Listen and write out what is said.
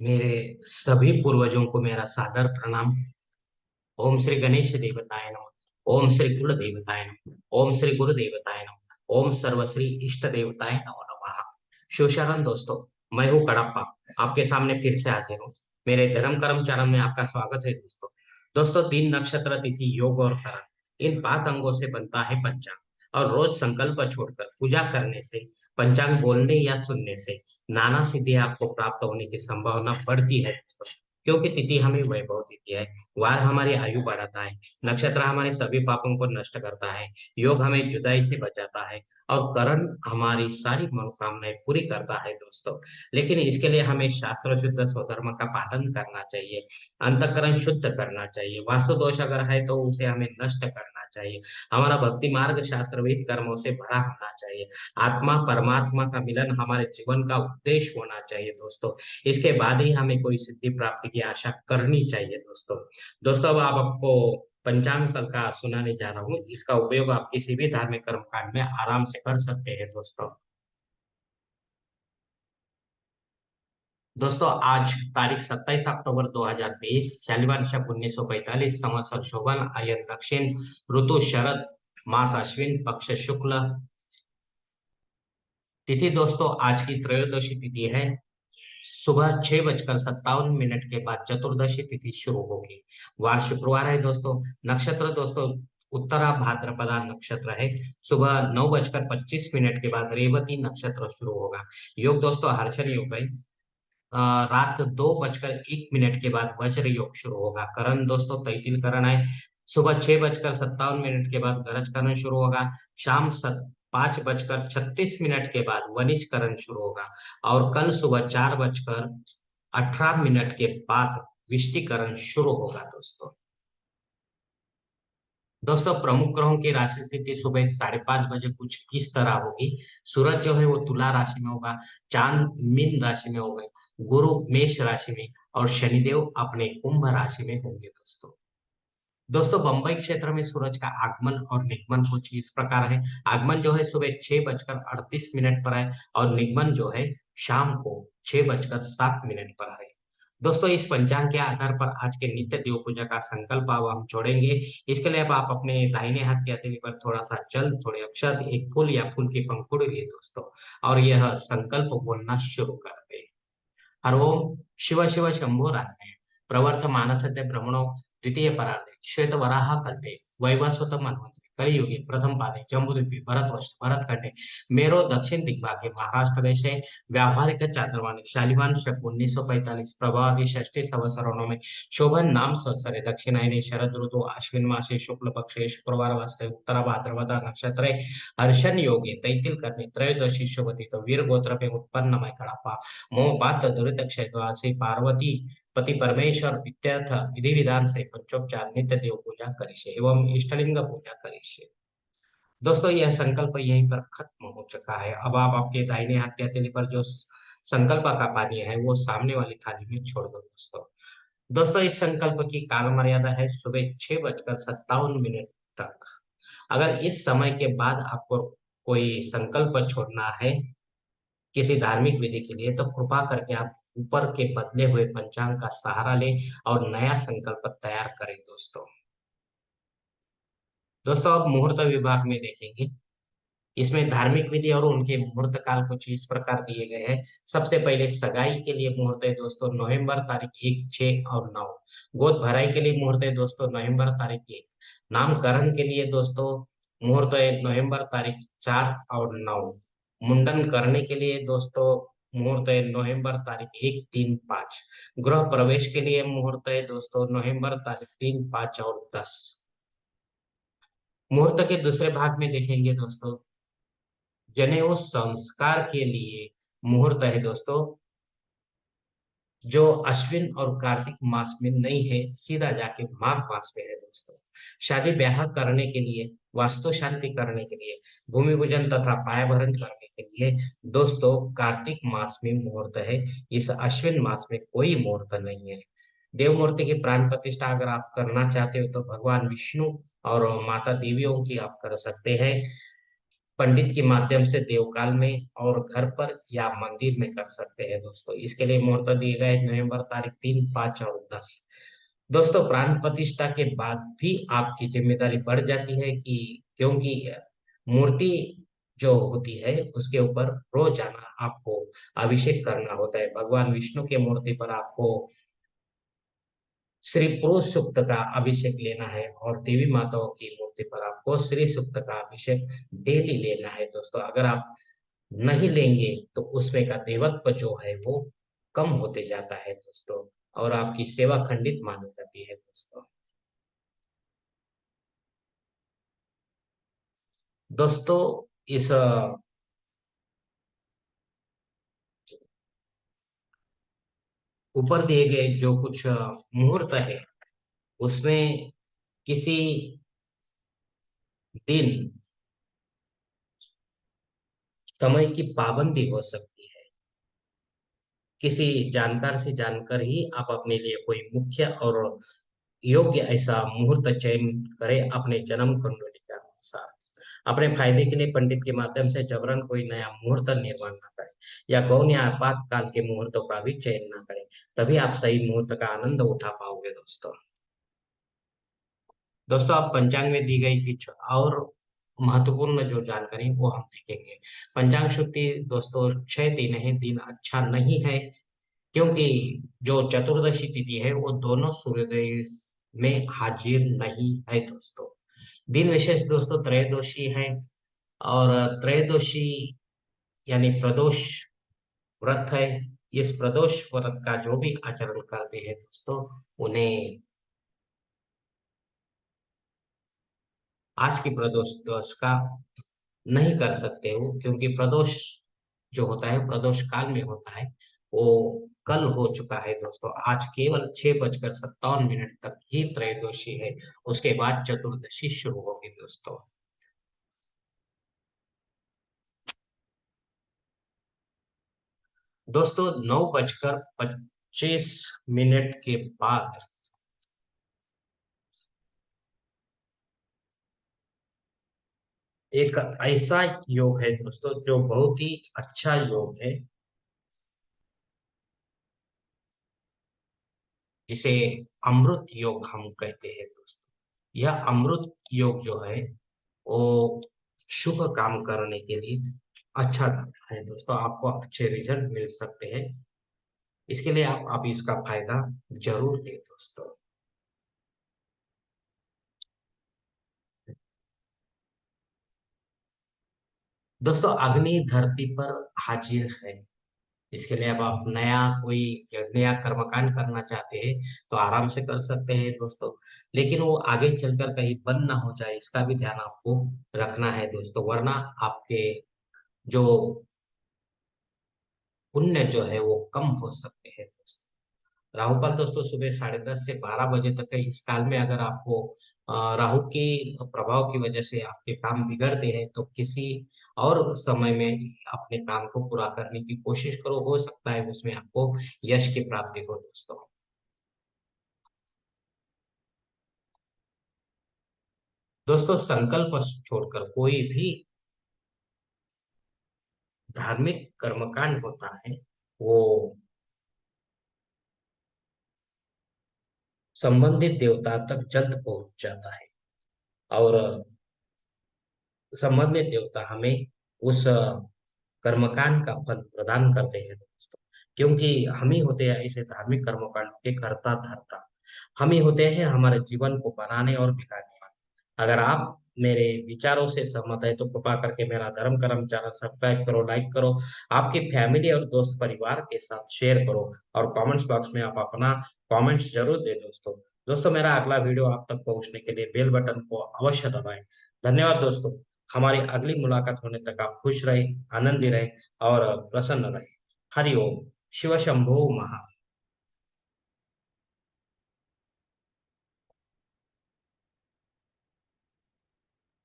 मेरे सभी पूर्वजों को मेरा सादर प्रणाम। ओम श्री गणेश देवताय नमः। ओम श्री कुल देवताय नमः। ओम श्री गुरु देवताय नमः। ओम सर्वश्री इष्ट देवताय नमो नमः। शिवशरण दोस्तों, मैं हूँ कड़प्पा। आपके सामने फिर से हाजिर हूँ। मेरे धर्म कर्म चरण में आपका स्वागत है दोस्तों। दोस्तों, दिन नक्षत्र तिथि योग और करण, इन 5 अंगों से बनता है पंचांग। और रोज संकल्प छोड़कर पूजा करने से, पंचांग बोलने या सुनने से नाना सिद्धि आपको प्राप्त होने की संभावना बढ़ती है दोस्तों। क्योंकि तिथि हमें वैभव देती है, वार हमारी आयु बढ़ाता है, नक्षत्र हमारे सभी पापों को नष्ट करता है, योग हमें जुदाई से बचाता है, और करण हमारी सारी मनोकामनाएं पूरी करता है दोस्तों। लेकिन इसके लिए हमें शास्त्र शुद्ध स्वधर्म का पालन करना चाहिए, अंतःकरण शुद्ध करना चाहिए। वास्तु दोष अगर है तो उसे हमें नष्ट करना चाहिए। हमारा भक्ति मार्ग शास्त्रविद कर्मों से भरा होना चाहिए। आत्मा परमात्मा का मिलन हमारे जीवन का उद्देश्य होना चाहिए दोस्तों। इसके बाद ही हमें कोई सिद्धि प्राप्ति की आशा करनी चाहिए दोस्तों। दोस्तों, अब आप आपको पंचांग तक का सुनाने जा रहा हूँ। इसका उपयोग आप किसी भी धार्मिक कर्म कांड में आराम से कर सकते हैं दोस्तों। दोस्तों, आज तारीख 27 अक्टूबर 2023, शालिवान शक 1945, संवत्सर शोभन, आयन दक्षिण, ऋतु शरद, मास अश्विन, पक्ष शुक्ल, तिथि दोस्तों आज की त्रयोदशी तिथि है। सुबह 6:57 के बाद चतुर्दशी तिथि शुरू होगी। वार शुक्रवार है दोस्तों। नक्षत्र दोस्तों उत्तरा भाद्रपदा नक्षत्र है। सुबह 9:25 के बाद रेवती नक्षत्र शुरू होगा। योग दोस्तों हर्षण योग है। रात 2:01 के बाद वज्र योग शुरू होगा। करण दोस्तों तैतिल करण है। सुबह 6:57 के बाद गरज करण शुरू होगा। शाम 5:36 के बाद वनिज करण शुरू होगा। और कल सुबह 4:18 के बाद विष्टिकरण शुरू होगा दोस्तों। दोस्तों, प्रमुख ग्रहों की राशि स्थिति सुबह 5:30 कुछ इस तरह होगी। सूरज जो है वो तुला राशि में होगा। चांद मीन राशि में होगा। गुरु मेष राशि में, और शनिदेव अपने कुंभ राशि में होंगे दोस्तों। दोस्तों, बंबई क्षेत्र में सूरज का आगमन और निगमन कुछ इस प्रकार है। आगमन जो है सुबह 6:38 पर है, और निगमन जो है शाम को 6:07 पर है। दोस्तों, इस पंचांग के आधार पर आज के नित्य देव पूजा का संकल्प अब हम जोड़ेंगे। इसके लिए अब आप अपने दाहिने हाथ की हथेली पर थोड़ा सा जल, थोड़े अक्षत, एक फूल या फूल की पंखुड़ी लिए दोस्तों, और यह संकल्प बोलना शुरू कर दे। हर ओम शिव शिव शंभो राज्ञे प्रवर्तमानस्य ब्रह्मणो द्वितीय परार्धे श्वेत वराह कल्पे वैवस्वत मन्वंतरे कलियुगे प्रथम पादे जम्बूद्वीपे भरतवर्ष भरतखंडे मेरो दक्षिण दिग्भागे महाराष्ट्र देशे व्यावहारिक चांद्रमानिक शालिवान शक 1945 प्रभावती षष्ठी संवत्सरों में शोभन नाम संवत्सरे दक्षिणायने शरद ऋतु अश्विन मासे शुक्ल पक्षे शुक्रवार वासरे उत्तरा भाद्रपदा नक्षत्रे हर्षण योगे तैतिल करने त्रयोदशी शुभति तो वीर गोत्र में उत्पन्न मैं कड़ापा मोह बात दुरित क्षय द्वासी पार्वती पति परमेश्वर इत्यर्थ विधि विधान से पंचोपचार नित्य देव पूजा करिष्ये एवं इष्टलिंग पूजा करिष्ये। दोस्तों, यह संकल्प यहीं पर खत्म हो चुका है। अब आप आपके दाहिने हाथ की हथेली पर जो संकल्प का पानी है वो सामने वाली थाली में छोड़ दो दोस्तों। दोस्तों, इस संकल्प की काल मर्यादा है सुबह 6:57 तक। अगर इस समय के बाद आपको कोई संकल्प छोड़ना है किसी धार्मिक विधि के लिए, तो कृपा करके आप ऊपर के बदले हुए पंचांग का सहारा लें और नया संकल्प तैयार करें दोस्तों। दोस्तों, अब मुहूर्त विभाग में देखेंगे। इसमें धार्मिक विधि और उनके मुहूर्त काल कुछ इस प्रकार दिए गए हैं। सबसे पहले सगाई के लिए मुहूर्त है दोस्तों नवंबर तारीख 1, 6 और 9। गोद भराई के लिए मुहूर्त है दोस्तों नवंबर तारीख 1। नामकरण के लिए दोस्तों मुहूर्त है नवंबर तारीख 4 और 9। मुंडन करने के लिए दोस्तों मुहूर्त है नवंबर तारीख 1, 3, 5। गृह प्रवेश के लिए मुहूर्त है दोस्तों नवंबर तारीख 3, 5 और 10। मुहूर्त के दूसरे भाग में देखेंगे दोस्तों, जनेऊ संस्कार के लिए मुहूर्त है दोस्तों जो अश्विन और कार्तिक मास में नहीं है, सीधा जाके माघ मास में है दोस्तों। शादी ब्याह करने के लिए, वास्तु शांति करने के लिए, भूमि पूजन तथा पायाभरण करने के लिए दोस्तों कार्तिक मास में मुहूर्त है। इस अश्विन मास में कोई मुहूर्त नहीं है। देव मूर्ति की प्राण प्रतिष्ठा अगर आप करना चाहते हो तो भगवान विष्णु और माता देवियों की आप कर सकते हैं। पंडित के माध्यम से देवकाल में और घर पर या मंदिर में कर सकते हैं दोस्तों। इसके लिए मुहूर्त दिए गए नवंबर तारीख 3, 5 और 10। दोस्तों प्राण प्रतिष्ठा के बाद भी आपकी जिम्मेदारी बढ़ जाती है कि क्योंकि मूर्ति जो होती है उसके ऊपर रोजाना आपको अभिषेक करना होता है। भगवान विष्णु की मूर्ति पर आपको श्री पुरुष सूक्त का अभिषेक लेना है और देवी माताओं की मूर्ति पर आपको श्री सूक्त का अभिषेक डेली लेना है दोस्तों। अगर आप नहीं लेंगे तो उसमें का देवत्व जो है वो कम होते जाता है दोस्तों, और आपकी सेवा खंडित मानी जाती है दोस्तों। दोस्तों इस ऊपर दिए गए जो कुछ मुहूर्त है उसमें किसी दिन समय की पाबंदी हो सकती है। किसी जानकार से जानकर ही आप अपने लिए कोई मुख्य और योग्य ऐसा मुहूर्त चयन करें अपने जन्म कुंडली के अनुसार। अपने फायदे के लिए पंडित के माध्यम से जबरन कोई नया मुहूर्त निर्माण न करें या गौण या आपातकाल के मुहूर्तों का भी चयन न करें, तभी आप सही मुहूर्त का आनंद उठा पाओगे दोस्तों। दोस्तों आप पंचांग में दी गई कुछ और महत्वपूर्ण जो जानकारी वो हम देखेंगे। पंचांग शुद्धि दोस्तों 6 दिन है, दिन अच्छा नहीं है क्योंकि जो चतुर्दशी तिथि है वो दोनों सूर्योदय में हाजिर नहीं है दोस्तों। दिन विशेष दोस्तों त्रयोदशी है, और त्रयोदशी यानी प्रदोष व्रत है। इस प्रदोष व्रत का जो भी आचरण करते हैं दोस्तों उन्हें आज की प्रदोष दोष का नहीं कर सकते हो, क्योंकि प्रदोष जो होता है प्रदोष काल में होता है, वो कल हो चुका है दोस्तों। आज केवल 6:57 तक ही त्रयोदशी है, उसके बाद चतुर्दशी शुरू होगी दोस्तों। दोस्तों 9:25 के बाद एक ऐसा योग है दोस्तों जो बहुत ही अच्छा योग है, जिसे अमृत योग हम कहते हैं दोस्तों। यह अमृत योग जो है वो शुभ काम करने के लिए अच्छा है दोस्तों, आपको अच्छे रिजल्ट मिल सकते हैं। इसके लिए आप इसका फायदा जरूर लें दोस्तों। दोस्तों अग्नि धरती पर हाजिर है। इसके लिए अब आप नया कोई नया कर्मकांड करना चाहते हैं तो आराम से कर सकते हैं दोस्तों, लेकिन वो आगे चलकर कहीं बंद ना हो जाए इसका भी ध्यान आपको रखना है दोस्तों, वरना आपके जो पुण्य जो है वो कम हो सकते हैं दोस्तों। राहु काल दोस्तों सुबह 10:30 से 12 बजे तक है। इस काल में अगर आपको राहु के प्रभाव की वजह से आपके काम बिगड़ते हैं तो किसी और समय में अपने काम को पूरा करने की कोशिश करो, हो सकता है उसमें आपको यश की प्राप्ति हो दोस्तों। दोस्तों संकल्प छोड़कर कोई भी धार्मिक कर्मकांड होता है वो संबंधित देवता तक जल्द पहुंच जाता है, और संबंधित देवता हमें उस कर्मकांड का फल प्रदान करते हैं दोस्तों, क्योंकि हम ही होते हैं ऐसे धार्मिक कर्मकांड के करता धरता। हम ही होते हैं हमारे जीवन को बनाने और बिगाड़ने वाले। अगर आप मेरे विचारों से सहमत है तो कृपा करके मेरा धर्म कर्म चैनल सब्सक्राइब करो, लाइक करो, आपकी फैमिली और दोस्त परिवार के साथ शेयर करो, और कमेंट्स बॉक्स में आप अपना कमेंट्स जरूर दे दोस्तों। दोस्तों मेरा अगला वीडियो आप तक पहुंचने के लिए बेल बटन को अवश्य दबाएं। धन्यवाद दोस्तों। हमारी अगली मुलाकात होने तक आप खुश रहे, आनंदी रहे और प्रसन्न रहे। हरि ओम। शिव शंभो महा।